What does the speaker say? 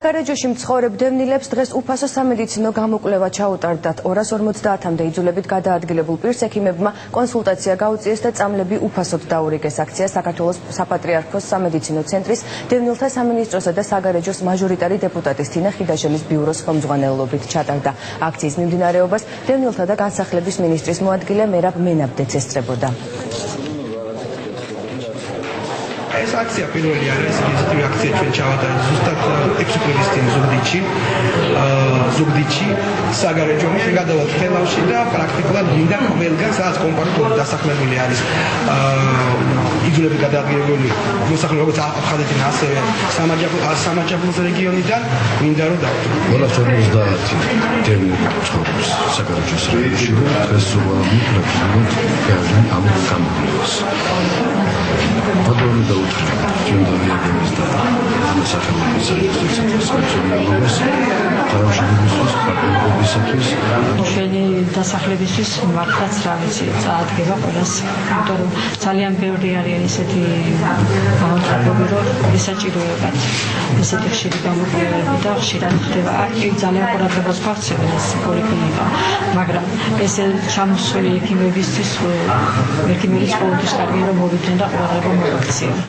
საგარეჯოში მცხოვრებ დევნილებს დღეს უფასო სამედიცინო გამოკვლევა ჩაუტარდათ. 250-მდე იძულებით გადაადგილებულ პირს ექიმებმა კონსულტაცია გაუწიეს და წამლები უფასოდ დაურიგეს. აქცია საქართველოს საპატრიარქოს სამედიცინო ცენტრის დევნილთა სამინისტროსა და საგარეჯოს მაჟორიტარი დეპუტატის თინა ხიდაშენის ბიუროს ხელმძღვანელობით ჩატარდა. აქციის მიმდინარეობას დევნილთა და განსახლების მინისტრის მოადგილე მერაბ მენაბდეც ესწრებოდა. ეს აქცია პირველი არის, ისეთი აქცია ჩვენ ჩავატარეთ ზუსტად 6 კვირის წინ ზუგდიდში, საგარეჯოში გადავალთ თელავში და პრაქტიკულად მინდა ყველგან სადაც კომპაქტური დასახლებული არის იძულებით გადაადგილებული მოსახლეობა, როგორც აფხაზეთიდან, ასევე სამაჯაბლოს რეგიონიდან მინდა რომ დავთვალოთ. 250 დევნილი ცხოვრობს საგარეჯოს რაიონში, დღეს მიკროფონით გაიგენ ამ გამოკვლევას. Подобно чем доверились до насахалების რეგისტრაციის საქმიანობას თავშეგვიძლია პარტნიორობისათვის ჩვენი დასახლებისთვის მართლაც რა ვიცი წაადგება ყველას, იმიტომ რომ ძალიან ბევრი არის ესეთი გამოწვევები, რომ ესაჭიროებათ ესეთი ხშირი გამოკვლევები და ხშირად ხდება. აქ ძალიან ყურადღებას გვაქცევენ ეს პოლიკლინიკა, მაგრამ ეს ჩამოსული ექიმებისთვის ექიმების ყოველთვის კარგია რომ მოვიდნენ და ყურადღება მოვაქცევენ.